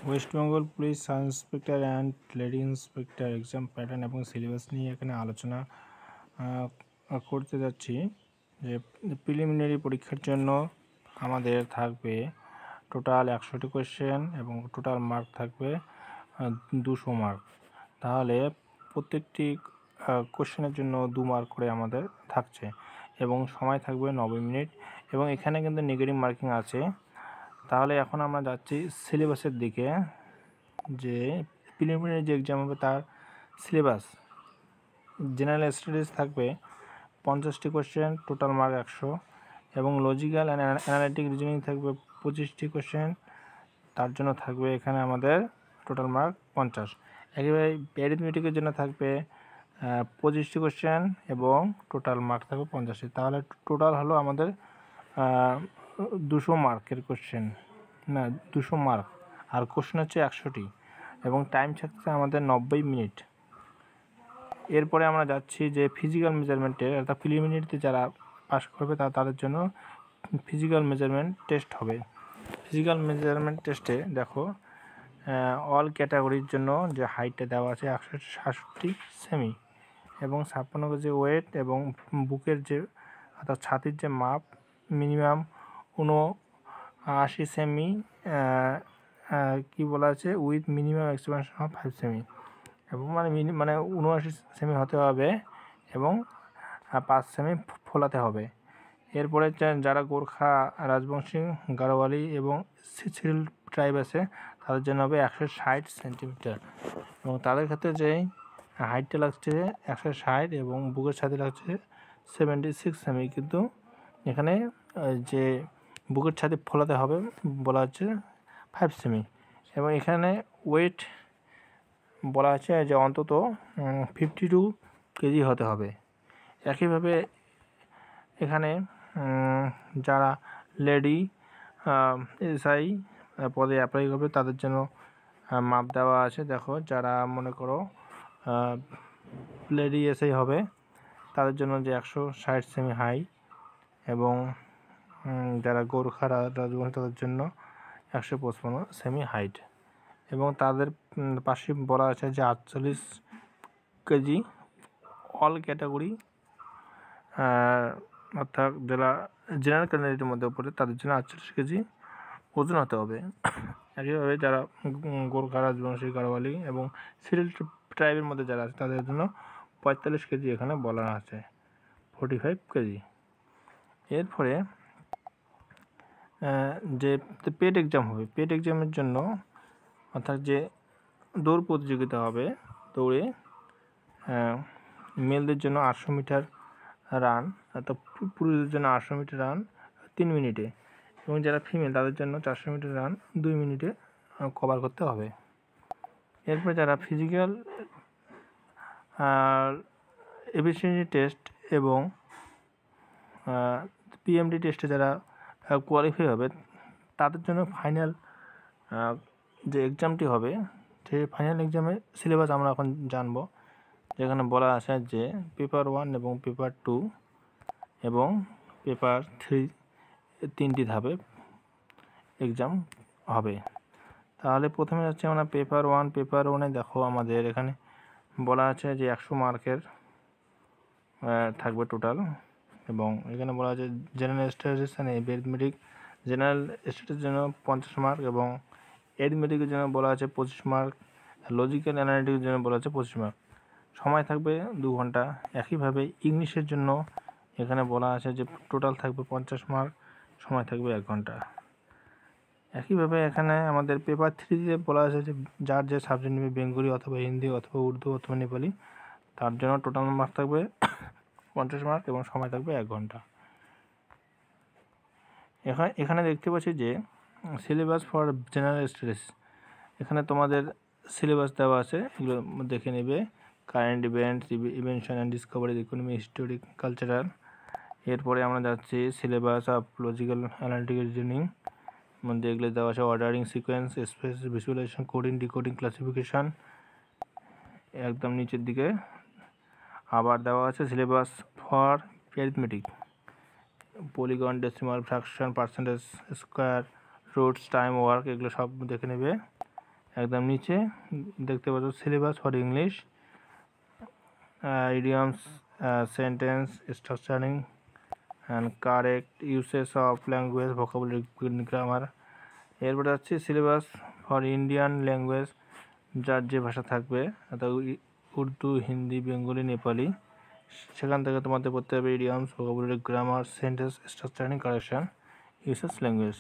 West Bengal police sub inspector and lady inspector exam pattern এবং syllabus নিয়ে এখানে আলোচনা করতে যাচ্ছি। যে প্রিলিমিনারি পরীক্ষার জন্য আমাদের থাকবে টোটাল 100টি কোয়েশ্চেন এবং টোটাল মার্ক থাকবে 200 মার্ক। তাহলে প্রত্যেকটি কোয়েশ্চেনের জন্য 2 মার্ক করে আমাদের থাকছে এবং সময় থাকবে 90 মিনিট এবং এখানে কিন্তু নেগেটিভ মার্কিং আছে। তাহলে এখন আমরা যাচ্ছি সিলেবাসের দিকে। যে প্রিলিমিনারি যে এক্সাম হবে তার সিলেবাস জেনারেল স্টাডিজ থাকবে 50টি কোয়েশ্চেন, টোটাল মার্ক 100 এবং লজিক্যাল অ্যান্ড অ্যানালিটিক রিজনিং থাকবে 25টি কোয়েশ্চেন, তার জন্য থাকবে এখানে আমাদের টোটাল মার্ক 50। একেবারে অ্যারিথমেটিকের জন্য থাকবে 25টি কোয়েশ্চেন এবং টোটাল মার্ক থাকবে 50টি। তাহলে টোটাল হলো আমাদের 200 মার্কের কোয়েশ্চেন, না 200 মার্ক, আর কোয়েশ্চেন হচ্ছে 100টি এবং টাইম থাকছে আমাদের 90 মিনিট। এরপরে আমরা যাচ্ছি যে ফিজিক্যাল মেজারমেন্টের, অর্থাৎ প্রিলিমিনারিতে যারা পাস করবে তাদের জন্য ফিজিক্যাল মেজারমেন্ট টেস্ট হবে। ফিজিক্যাল মেজারমেন্ট টেস্টে দেখো অল ক্যাটাগরির জন্য যে হাইটটা দেওয়া আছে 167 সেমি এবং 56 কেজি ওয়েট এবং বুকের যে অর্থাৎ ছাতির যে মাপ মিনিমাম 79 সেমি কি বলা আছে with minimum expansion of 5 semi এবং মানে 79 সেমি হতে হবে এবং 5 সেমি ফোলাতে হবে। এরপরে যারা গোর্খা, রাজবংশী, গাড়োয়ালি এবং সিরিল ট্রাইব আছে তাদের জন্য হবে 160 সেন্টিমিটার এবং তাদের ক্ষেত্রে যেই হাইটটা লাগছে 160 এবং বুকের ছাতি লাগছে 76 সেমি, কিন্তু এখানে যে বুকের ছাতি ফোলাতে হবে বলা হচ্ছে 5 সেমি এবং এখানে ওয়েট বলা আছে যে অন্তত 52 কেজি হতে হবে। একইভাবে এখানে যারা লেডি এসআই পদে অ্যাপ্লাই করবে তাদের জন্য মাপ দেওয়া আছে। দেখো যারা মনে করো লেডি এসআই হবে তাদের জন্য যে 160 সেমি হাই এবং যারা গোর্খা রাজবংশী তাদের জন্য 155 সেমি হাইট এবং তাদের পাশে বলা আছে যে 48 কেজি অল ক্যাটাগরি, অর্থাৎ যারা জেনারেল ক্যান্ডিডেটের মধ্যে পড়ে তাদের জন্য 48 কেজি ওজন হতে হবে। একইভাবে যারা গোর্খা, রাজবংশী, গাড়োয়ালি এবং সিরিল ট্রাইবের মধ্যে যারা আছে তাদের জন্য 45 কেজি এখানে বলা আছে, 45 কেজি। এরপরে যে পেড এক্সাম হবে, পেড এক্সামের জন্য অর্থাৎ যে দৌড় প্রতিযোগিতা হবে, দৌড়ে মেলদের জন্য 800 মিটার রান, অর্থাৎ পুরুষদের জন্য 800 মিটার রান 3 মিনিটে এবং যারা ফিমেল তাদের জন্য 400 মিটার রান 2 মিনিটে কভার করতে হবে। এরপর যারা ফিজিক্যাল এফিসিয়েন্সি টেস্ট এবং পিএমডি টেস্টে যারা কোয়ালিফাই হবে তাদের জন্য ফাইনাল যে এক্সামটি হবে সেই ফাইনাল এক্সামের সিলেবাস আমরা এখন জানব। যেখানে বলা আছে যে পেপার 1 এবং পেপার 2 এবং পেপার 3 3টি ধাপে এক্সাম হবে। তাহলে প্রথমে যাচ্ছে আমরা পেপার 1। পেপার 1-এ দেখো আমাদের এখানে বলা আছে যে 100 মার্কের থাকবে টোটাল এবং এখানে বলা আছে general studies and arithmetic. General স্টাডিজের জন্য 50 মার্ক এবং অ্যারিথমেটিকের জন্য বলা আছে 25 মার্ক, লজিক্যাল অ্যানালিটিকের জন্য বলা আছে 25 মার্ক। সময় থাকবে 2 ঘন্টা। একইভাবে ইংলিশের জন্য এখানে বলা আছে যে টোটাল থাকবে 50 মার্ক, সময় থাকবে 1 ঘন্টা। একইভাবে এখানে আমাদের পেপার 3-তে বলা আছে যে যার যে সাবজেক্ট নেবে বেঙ্গলি অথবা হিন্দি অথবা উর্দু অথবা নেপালি তার জন্য টোটাল মার্ক থাকবে 50 মার্ক এবং সময় থাকবে 1 ঘন্টা। এখানে দেখতে পাচ্ছি যে সিলেবাস ফর জেনারেল স্টাডিজ, এখানে তোমাদের সিলেবাস দেওয়া আছে, এগুলো দেখে নেবে। Current events, invention and discovery, economy, historic, cultural. এরপরে আমরা যাচ্ছি syllabus of logical analytical reasoning, মধ্যে এগুলো দেওয়া আছে ordering, sequence, space, visualisation, coding, decoding, classification. একদম নিচের দিকে আবার দেওয়া আছে syllabus for arithmetic, polygon, decimal, fraction, percentage, square, roots, time, work, এগুলো সব দেখে নেবে। একদম নিচে দেখতে পাচ্ছ syllabus for English, idioms, sentence structuring and correct uses of language, vocabulary, grammar. এরপরে হচ্ছে সিলেবাস ফর ইন্ডিয়ান ল্যাঙ্গুয়েজ, যার যে ভাষা থাকবে, অর্থাৎ উর্দু, হিন্দি, বেঙ্গলি, নেপালি। সেখান থেকে তোমাদের পড়তে হবে idioms, vocabulary, grammar, sentence structuring, correction, uses language.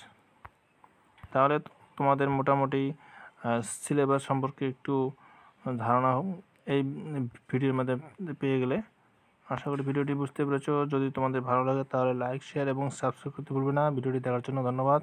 তাহলে তোমাদের মোটামুটি সিলেবাস সম্পর্কে একটু ধারণা এই ভিডিওর মধ্যে পেয়ে গেলে। আশা করি ভিডিওটি বুঝতে পেরেছো। যদি তোমাদের ভালো লাগে তাহলে লাইক, শেয়ার এবং সাবস্ক্রাইব করতে ভুলবে না। ভিডিওটি দেখার জন্য ধন্যবাদ।